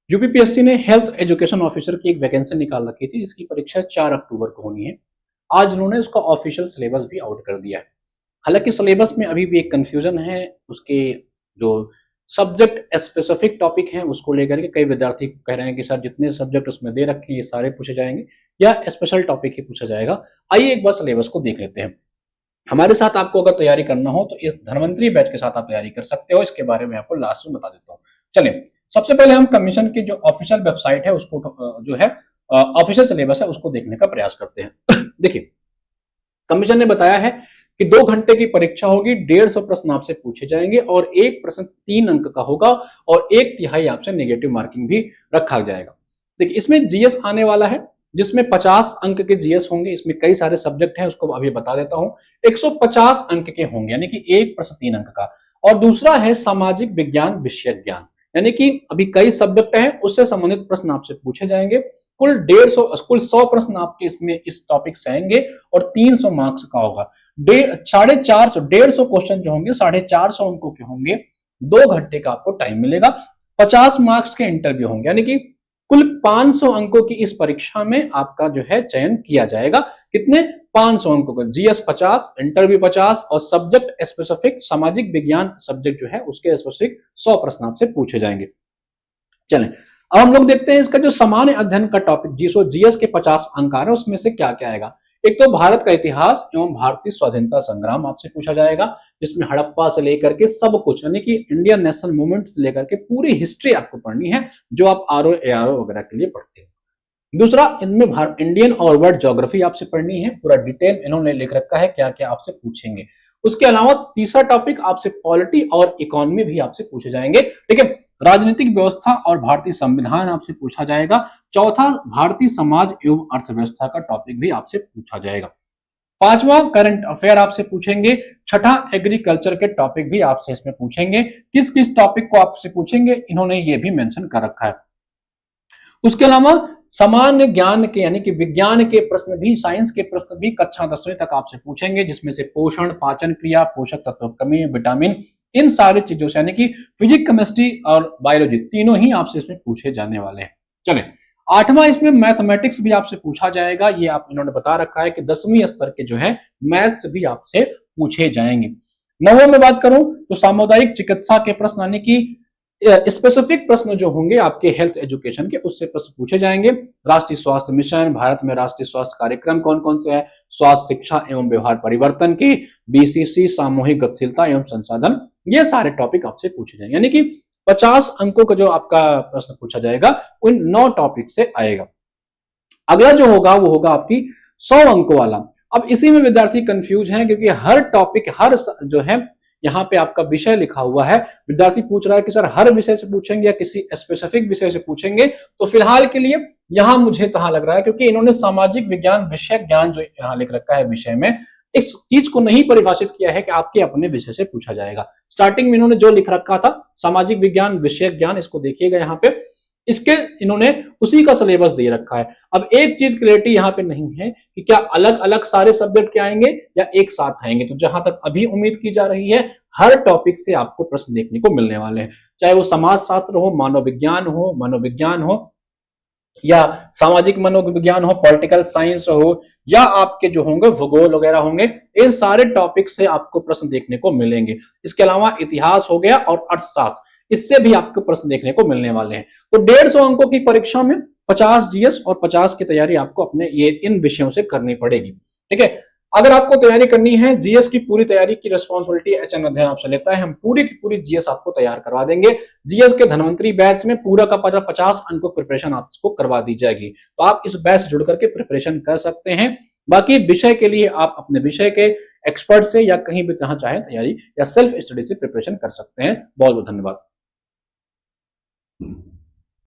UPPSC ने health education officer की एक वैकेंसी निकाल रखी थी, जिसकी परीक्षा 4 अक्टूबर को होनी है। आज उन्होंने उसका ऑफिशियल सिलेबस भी आउट कर दिया है। हालांकि सिलेबस में अभी भी एक कंफ्यूजन है। उसके जो सब्जेक्ट स्पेसिफिक टॉपिक हैं उसको लेकर के कई विद्यार्थी कह रहे हैं कि सर जितने सब्जेक्ट उसमें दे रखे हैं ये सारे पूछे जाएंगे या स्पेशल टॉपिक ही पूछा जाएगा। आइए एक बार सिलेबस को देख लेते हैं। हमारे साथ आपको अगर तैयारी करना हो तो इस धनवंतरी बैच के साथ आप तैयारी कर सकते हो। इसके बारे में आपको लास्ट में बता देता हूँ। चलिए, सबसे पहले हम कमीशन की जो ऑफिशियल वेबसाइट है उसको जो है ऑफिशियल सिलेबस है उसको देखने का प्रयास करते हैं। देखिए, कमीशन ने बताया है कि 2 घंटे की परीक्षा होगी, 150 प्रश्न आपसे पूछे जाएंगे और एक प्रश्न 3 अंक का होगा और 1/3 आपसे नेगेटिव मार्किंग भी रखा जाएगा। देखिए, इसमें जीएस आने वाला है जिसमें 50 अंक के जीएस होंगे। इसमें कई सारे सब्जेक्ट हैं, उसको अभी बता देता हूं। 150 अंक के होंगे, यानी कि एक प्रश्न 3 अंक का। और दूसरा है सामाजिक विज्ञान विषय ज्ञान, यानी कि अभी कई सब्जेक्ट हैं उससे संबंधित प्रश्न आपसे पूछे जाएंगे। कुल 100 प्रश्न आपके इसमें इस टॉपिक से आएंगे और 300 मार्क्स का होगा। 450 क्वेश्चन जो होंगे 450 अंकों के होंगे। 2 घंटे का आपको टाइम मिलेगा। 50 मार्क्स के इंटरव्यू होंगे, यानी कि कुल 500 अंकों की इस परीक्षा में आपका जो है चयन किया जाएगा। कितने? 500 अंकों का। जीएस 50, इंटरव्यू 50 और सब्जेक्ट स्पेसिफिक सामाजिक विज्ञान सब्जेक्ट जो है उसके स्पेसिफिक 100 प्रश्न आपसे पूछे जाएंगे। चलें, अब हम लोग देखते हैं इसका जो सामान्य अध्ययन का टॉपिक जिसको जीएस के 50 अंक आ रहे हैं उसमें से क्या क्या आएगा। एक तो भारत का इतिहास एवं भारतीय स्वाधीनता संग्राम आपसे पूछा जाएगा, जिसमें हड़प्पा से लेकर के सब कुछ, यानी कि इंडियन नेशनल मूवमेंट से लेकर के पूरी हिस्ट्री आपको पढ़नी है, जो आप आरओ एआरओ वगैरह के लिए पढ़ते हैं। दूसरा, इनमें इंडियन और वर्ल्ड ज्योग्राफी आपसे पढ़नी है, पूरा डिटेल इन्होंने लिख रखा है क्या क्या आपसे पूछेंगे। उसके अलावा तीसरा टॉपिक आपसे पॉलिटी और इकोनॉमी भी आपसे पूछे जाएंगे। ठीक है, राजनीतिक व्यवस्था और भारतीय संविधान आपसे पूछा जाएगा। चौथा, भारतीय समाज एवं अर्थव्यवस्था का टॉपिक भी आपसे पूछा जाएगा। पांचवा, करंट अफेयर आपसे पूछेंगे। छठा, एग्रीकल्चर के टॉपिक भी आपसे इसमें पूछेंगे। किस किस टॉपिक को आपसे पूछेंगे इन्होंने ये भी मेंशन कर रखा है। उसके अलावा सामान्य ज्ञान के यानी कि विज्ञान के प्रश्न भी, साइंस के प्रश्न भी कक्षा 10वीं तक आपसे पूछेंगे, जिसमें से पोषण, पाचन क्रिया, पोषक तत्व कमी, विटामिन, इन सारी चीजों से, यानी कि फिजिक्स, केमिस्ट्री और बायोलॉजी तीनों ही आपसे इसमें पूछे जाने वाले हैं। चले, आठवां, इसमें मैथमेटिक्स भी आपसे पूछा जाएगा। ये आप इन्होंने बता रखा है कि 10वीं स्तर के जो है मैथ्स भी आपसे पूछे जाएंगे। नौवां में बात करूं तो सामुदायिक चिकित्सा के प्रश्न, यानी कि स्पेसिफिक प्रश्न जो होंगे आपके हेल्थ एजुकेशन के उससे प्रश्न पूछे जाएंगे। राष्ट्रीय स्वास्थ्य मिशन, भारत में राष्ट्रीय स्वास्थ्य कार्यक्रम कौन कौन से है, स्वास्थ्य शिक्षा एवं व्यवहार परिवर्तन की, बीसीसी, सामूहिक गतिशीलता एवं संसाधन, ये सारे टॉपिक आपसे पूछे जाएंगे। यानी कि 50 अंकों का जो आपका प्रश्न पूछा जाएगा उन 9 टॉपिक से आएगा। अगला जो होगा वो होगा आपकी 100 अंकों वाला। अब इसी में विद्यार्थी कंफ्यूज हैं, क्योंकि हर टॉपिक, हर जो है यहाँ पे आपका विषय लिखा हुआ है। विद्यार्थी पूछ रहा है कि सर हर विषय से पूछेंगे या किसी स्पेसिफिक विषय से पूछेंगे। तो फिलहाल के लिए यहां मुझे कहां लग रहा है, क्योंकि इन्होंने सामाजिक विज्ञान विषय ज्ञान जो यहां लिख रखा है विषय में, इस चीज को नहीं परिभाषित किया है कि आपके अपने विषय से पूछा जाएगा। स्टार्टिंग में इन्होंने जो लिख रखा था सामाजिक विज्ञान विषय ज्ञान, इसको देखिएगा यहाँ पे, इसके इन्होंने उसी का सिलेबस दे रखा है। अब एक चीज क्लियरिटी यहाँ पे नहीं है कि क्या अलग अलग सारे सब्जेक्ट के आएंगे या एक साथ आएंगे। तो जहां तक अभी उम्मीद की जा रही है, हर टॉपिक से आपको प्रश्न देखने को मिलने वाले हैं, चाहे वो समाज शास्त्र हो, मनोविज्ञान हो या सामाजिक मनोविज्ञान हो, पॉलिटिकल साइंस हो, या आपके जो होंगे भूगोल वगैरह होंगे, इन सारे टॉपिक से आपको प्रश्न देखने को मिलेंगे। इसके अलावा इतिहास हो गया और अर्थशास्त्र, इससे भी आपको प्रश्न देखने को मिलने वाले हैं। तो 150 अंकों की परीक्षा में 50 जीएस और 50 की तैयारी आपको अपने ये इन विषयों से करनी पड़ेगी। ठीक है, अगर आपको तैयारी करनी है, जीएस की पूरी तैयारी की रिस्पॉन्सिबिलिटी एचएन अध्ययन आपसे लेता है। हम पूरी की पूरी जीएस आपको तैयार करवा देंगे। जीएस के धनवंतरी बैच में पूरा का पूरा 50 अंकों प्रिपरेशन आपको करवा दी जाएगी। तो आप इस बैच से जुड़ करके प्रिपरेशन कर सकते हैं। बाकी विषय के लिए आप अपने विषय के एक्सपर्ट से या कहीं भी जहां चाहे तैयारी या सेल्फ स्टडी से प्रिपरेशन कर सकते हैं। बहुत बहुत धन्यवाद।